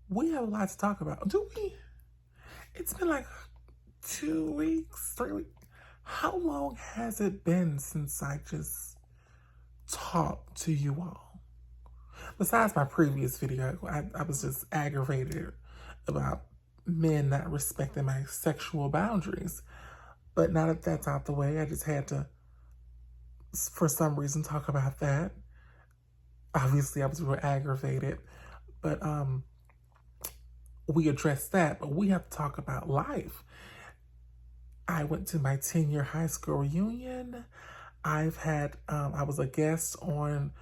we have a lot to talk about. Do we? It's been like 2 weeks, 3 weeks. How long has it been since I just talked to you all? Besides my previous video, I was just aggravated about men not respecting my sexual boundaries. But now that that's out the way, I just had to, for some reason, talk about that. Obviously, I was real aggravated, but we addressed that, but we have to talk about life. I went to my 10-year high school reunion. I've had, I was a guest on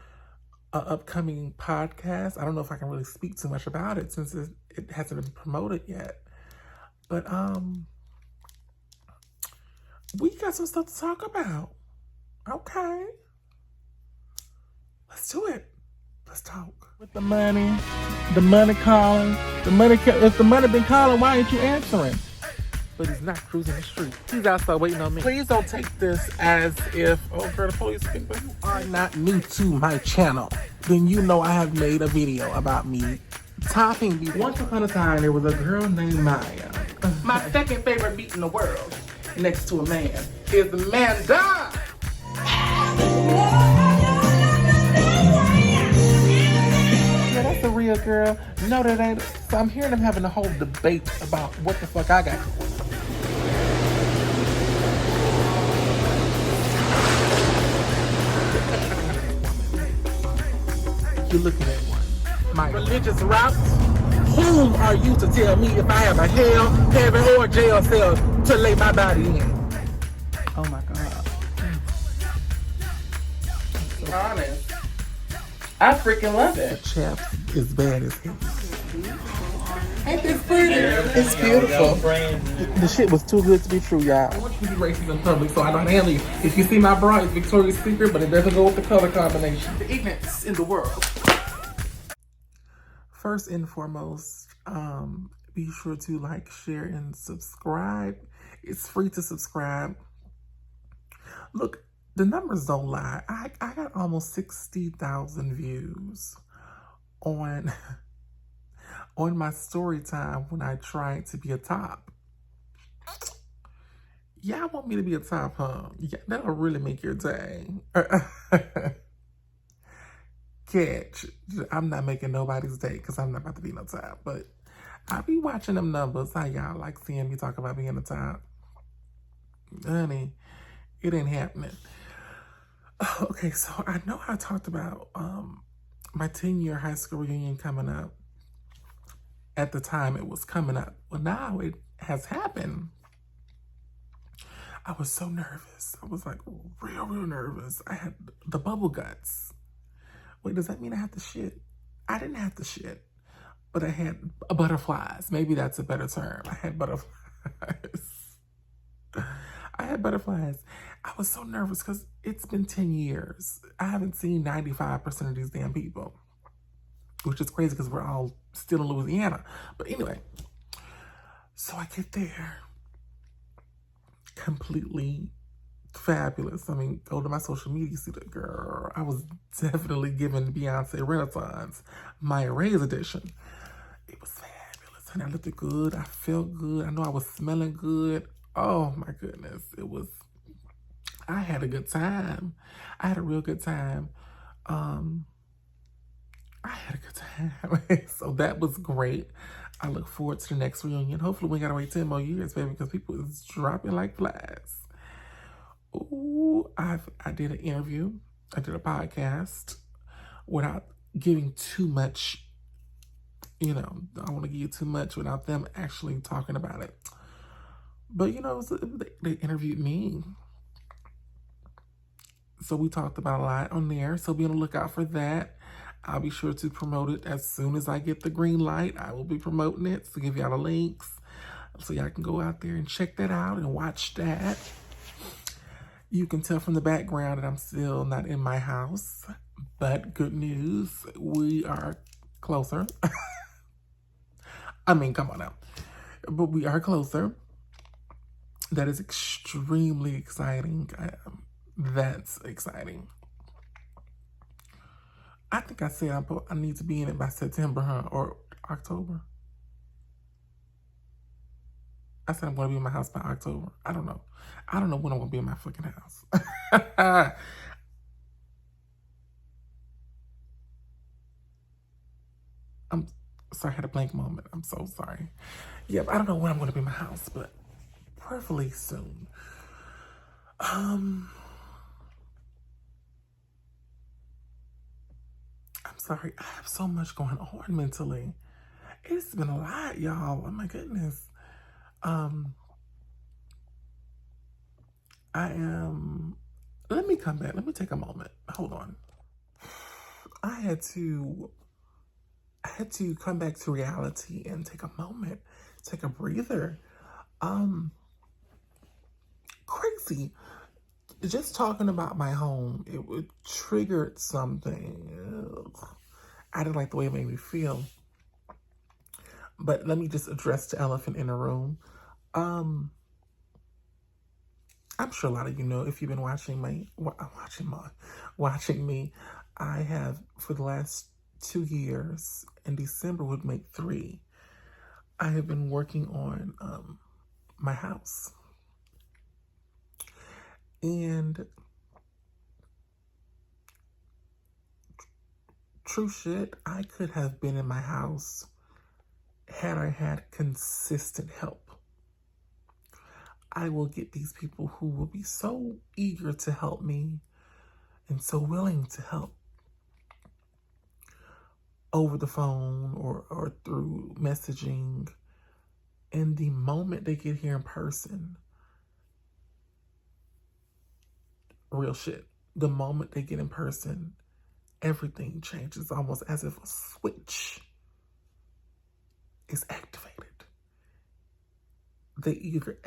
an upcoming podcast. I don't know if I can really speak too much about it since it hasn't been promoted yet. But we got some stuff to talk about. Okay. Let's do it. Let's talk. With the money calling. If the money been calling, why ain't you answering? But he's not cruising the street. He's outside waiting on me. Please don't take this as if, oh girl, the police think, but you are not new to my channel. Then you know I have made a video about me topping me. Once upon a time, there was a girl named Maya. My second favorite beat in the world, next to a man, is Amanda. Yeah, that's the real girl. No, that ain't. So I'm hearing them having a whole debate about what the fuck I got. You're looking at one. My religious route. Whom are you to tell me if I have a hell, heaven, or jail cell to lay my body in? Oh my God. So honest. I freaking love it. The chap is bad as hell. Ain't this pretty? It's beautiful. The shit was too good to be true, y'all. I want you to be racist in public, so I know how to handle you. If you see my bra, it's Victoria's Secret, but it doesn't go with the color combination. The ignorance in the world. First and foremost, be sure to like, share, and subscribe. It's free to subscribe. Look, the numbers don't lie. I got almost 60,000 views on my story time when I tried to be a top. Y'all want me to be a top, huh? Yeah, that'll really make your day. Catch. I'm not making nobody's day because I'm not about to be no top, but I be watching them numbers. How y'all like seeing me talk about being a top? Honey, it ain't happening. Okay, so I know I talked about my 10-year high school reunion coming up. At the time it was coming up. Well, now it has happened. I was so nervous. I was like real nervous. I had the bubble guts. Wait, does that mean I have to shit? I didn't have to shit, but I had butterflies. Maybe that's a better term. I had butterflies. I was so nervous because it's been 10 years. I haven't seen 95% of these damn people, which is crazy because we're all still in Louisiana. But anyway, so I get there, completely fabulous. I mean, go to my social media, see the girl. I was definitely giving Beyonce Renaissance, MyaRay's edition. It was fabulous, and I looked good. I felt good. I know I was smelling good. Oh my goodness, I had a good time. I had a real good time. So that was great. I look forward to the next reunion. Hopefully we gotta wait 10 more years, baby, because people is dropping like flies. Ooh, I did an interview. I did a podcast without giving too much, I don't want to give you too much without them actually talking about it. But, they interviewed me. So we talked about a lot on there. So be on the lookout for that. I'll be sure to promote it as soon as I get the green light. I will be promoting it, so give y'all the links so y'all can go out there and check that out and watch that. You can tell from the background that I'm still not in my house, but good news, we are closer. I mean, come on now. But we are closer. That is extremely exciting. That's exciting. I think I said I need to be in it by September, huh? Or October. I said I'm going to be in my house by October. I don't know. I don't know when I'm going to be in my fucking house. I'm sorry, I had a blank moment. I'm so sorry. Yep, I don't know when I'm going to be in my house, but preferably soon. I'm sorry. I have so much going on mentally. It's been a lot, y'all. Oh my goodness. Let me come back. Let me take a moment. Hold on. I had to come back to reality and take a moment, take a breather. Crazy. Just talking about my home, it triggered something. Ugh. I didn't like the way it made me feel. But let me just address the elephant in the room. I'm sure a lot of you know if you've been watching me. I have for the last 2 years. In December would make 3. I have been working on my house, and true shit, I could have been in my house had I had consistent help. I will get these people who will be so eager to help me and so willing to help over the phone or through messaging. And the moment they get here in person, real shit, the moment they get in person, everything changes, almost as if a switch is activated. They either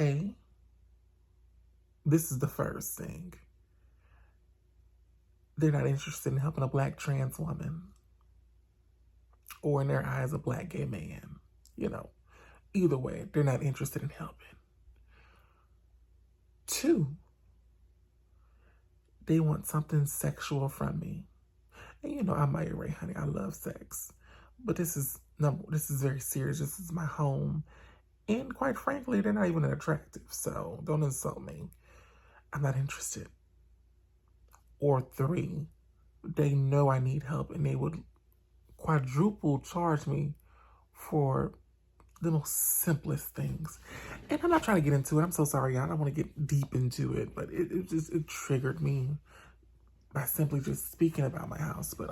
this is the first thing, they're not interested in helping a black trans woman, or in their eyes, a black gay man. Either way, they're not interested in helping. 2, they want something sexual from me. And I'm MyaRay, honey. I love sex. But this is very serious. This is my home. And quite frankly, they're not even attractive. So don't insult me. I'm not interested. Or 3, they know I need help and they would quadruple charge me for the most simplest things. And I'm not trying to get into it. I'm so sorry, y'all. I don't want to get deep into it, but it triggered me by simply just speaking about my house. But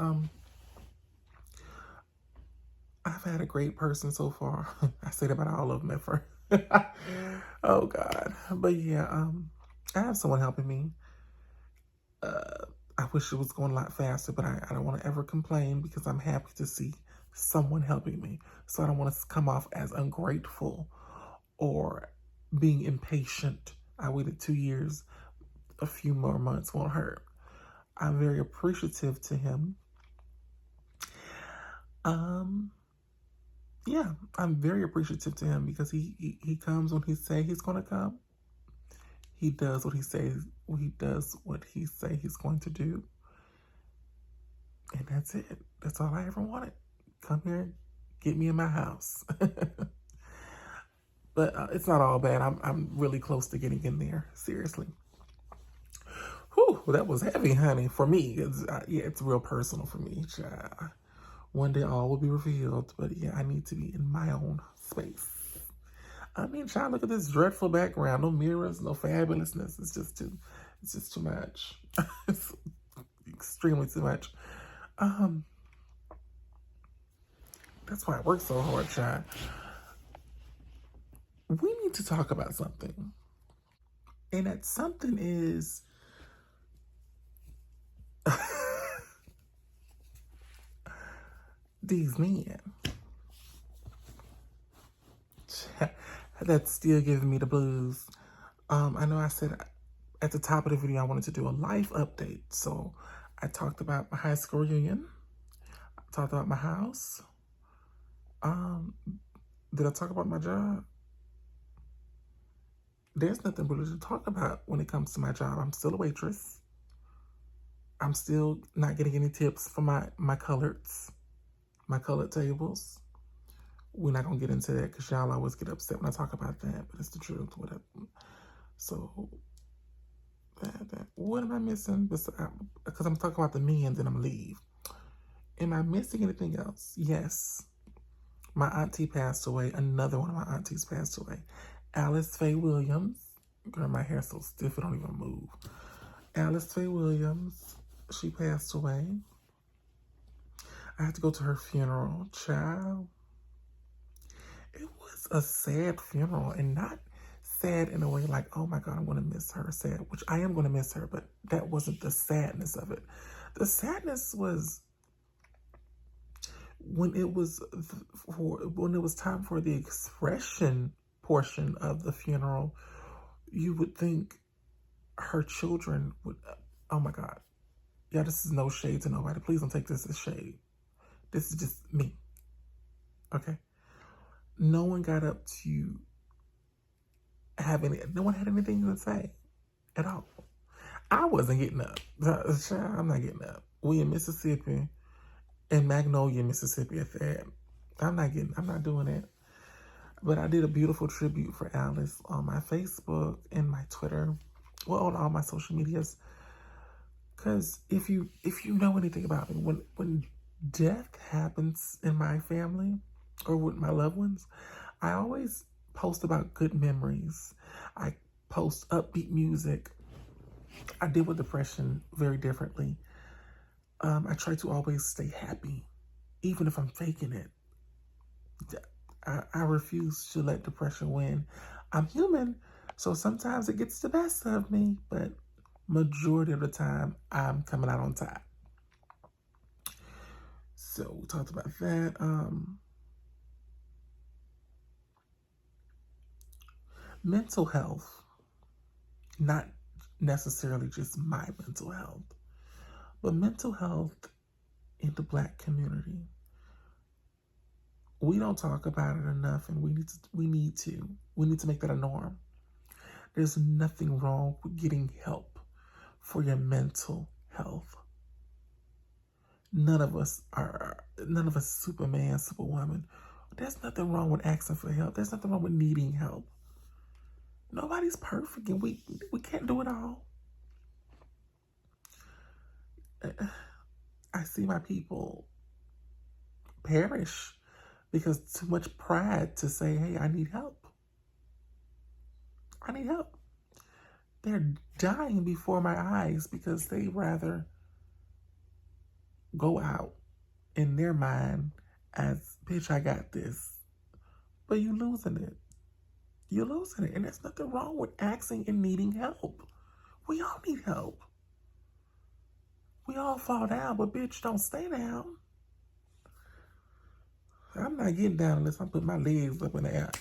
I've had a great person so far. I say that about all of them at first. Oh God. But yeah, I have someone helping me. I wish it was going a lot faster, but I don't want to ever complain because I'm happy to see someone helping me. So I don't want to come off as ungrateful or being impatient. I waited 2 years. A few more months won't hurt. I'm very appreciative to him. Yeah, I'm very appreciative to him because he comes when he say he's going to come. He does what he says. He does what he say he's going to do, and that's it. That's all I ever wanted. Come here, get me in my house. But it's not all bad. I'm really close to getting in there. Seriously. Whew, that was heavy, honey. For me, it's real personal for me. One day all will be revealed, but yeah, I need to be in my own space. I mean, child, look at this dreadful background. No mirrors, no fabulousness. It's just too much. It's extremely too much. That's why I work so hard, child. We need to talk about something. And that something is these men. That's still giving me the blues. I know I said at the top of the video I wanted to do a life update. So I talked about my high school reunion. I talked about my house. Did I talk about my job? There's nothing really to talk about when it comes to my job. I'm still a waitress. I'm still not getting any tips for my colored tables. we're not going to get into that because y'all always get upset when I talk about that, but it's the truth. Whatever. So, what am I missing? Because I'm talking about the me and then I'm going to leave. Am I missing anything else? Yes. My auntie passed away. Another one of my aunties passed away. Alice Faye Williams. Girl, my hair's so stiff it don't even move. Alice Faye Williams. She passed away. I had to go to her funeral. Child. It was a sad funeral, and not sad in a way like, oh my God, I'm going to miss her. Sad, which I am going to miss her, but that wasn't the sadness of it. The sadness was when it was time for the expression portion of the funeral. You would think her children would, oh my God. Yeah, this is no shade to nobody. Please don't take this as shade. This is just me. Okay? No one got up to no one had anything to say at all. I wasn't getting up. I'm not getting up. We in Mississippi, in Magnolia, Mississippi at that. I'm not doing it. But I did a beautiful tribute for Alice on my Facebook and my Twitter. Well, on all my social medias. Because if you know anything about me, when death happens in my family or with my loved ones, I always post about good memories. I post upbeat music. I deal with depression very differently. I try to always stay happy, even if I'm faking it. I refuse to let depression win. I'm human, so sometimes it gets the best of me, but majority of the time, I'm coming out on top. So we talked about that. Mental health, not necessarily just my mental health, but mental health in the Black community. We don't talk about it enough, and we need to make that a norm. There's nothing wrong with getting help for your mental health. None of us Superman, Superwoman. There's nothing wrong with asking for help. There's nothing wrong with needing help. Nobody's perfect, and we can't do it all. I see my people perish because too much pride to say, hey, I need help. I need help. They're dying before my eyes because they rather go out in their mind as, bitch, I got this. But you're losing it. You're losing it. And there's nothing wrong with asking and needing help. We all need help. We all fall down, but bitch, don't stay down. I'm not getting down unless I put my legs up in the air.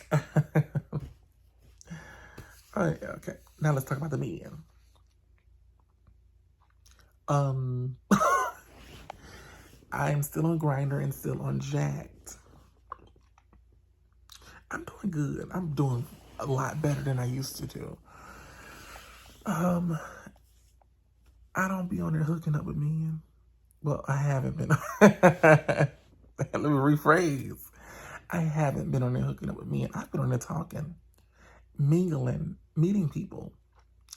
All right, okay. Now let's talk about the men. I'm still on Grindr and still on Jacked. I'm doing good. I'm doing a lot better than I used to do. I don't be on there hooking up with men. Well, I haven't been. Let me rephrase. I haven't been on there hooking up with men. I've been on there talking, mingling, meeting people.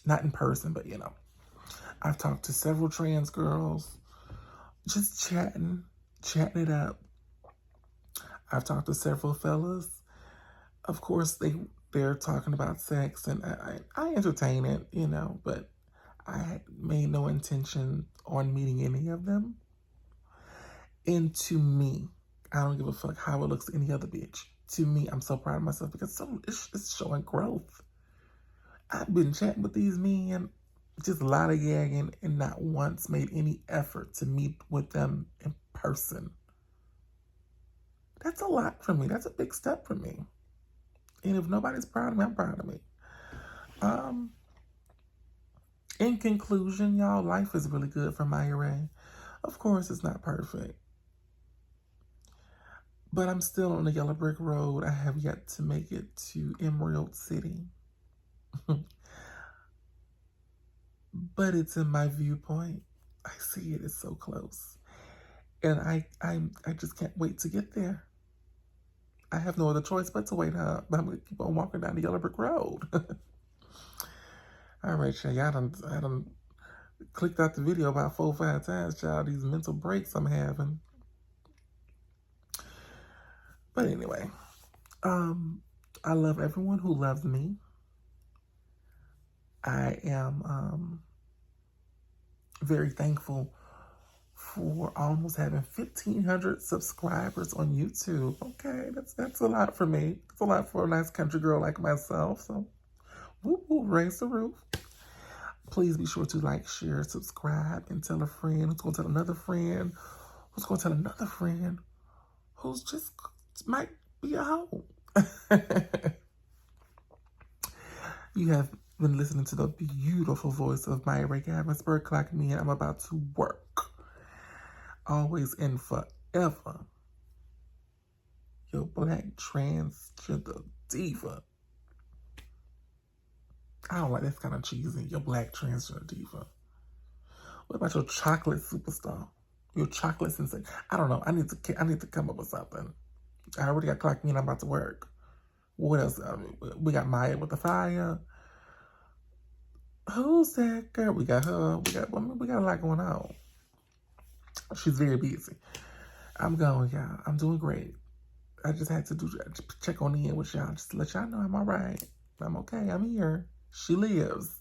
Not in person, but I've talked to several trans girls, just chatting it up. I've talked to several fellas. Of course, they're talking about sex, and I entertain it, but I made no intention on meeting any of them. And to me, I don't give a fuck how it looks to any other bitch. To me, I'm so proud of myself because it's showing growth. I've been chatting with these men, just a lot of gagging, and not once made any effort to meet with them in person. That's a lot for me. That's a big step for me. And if nobody's proud of me, I'm proud of me. In conclusion, y'all, life is really good for MyaRay. Of course, it's not perfect. But I'm still on the yellow brick road. I have yet to make it to Emerald City. But it's in my viewpoint. I see it. It's so close. And I just can't wait to get there. I have no other choice but to wait up. I'm going to keep on walking down the yellow brick road. All right, y'all. I done clicked out the video about 4 or 5 times, child. These mental breaks I'm having. But anyway, I love everyone who loves me. I am very thankful for almost having 1,500 subscribers on YouTube. Okay, that's a lot for me. It's a lot for a nice country girl like myself. So, whoop whoop, raise the roof. Please be sure to like, share, subscribe, and tell a friend who's going to tell another friend who's going to tell another friend who's just might be a hoe. You have been listening to the beautiful voice of MyaRay Gavensbert. Clock me in. I'm about to work. Always and forever. Your black transgender diva. I don't like that's kind of cheesy. Your black transgender diva. What about your chocolate superstar? Your chocolate sensation? I don't know. I need to come up with something. I already got clocked me in. I'm about to work. What else? We got Maya with the fire. Who's that girl? We got her. We got a lot going on. She's very busy. I'm going, y'all. I'm doing great. I just had to check on in with y'all, just to let y'all know I'm all right. I'm okay. I'm here. She lives.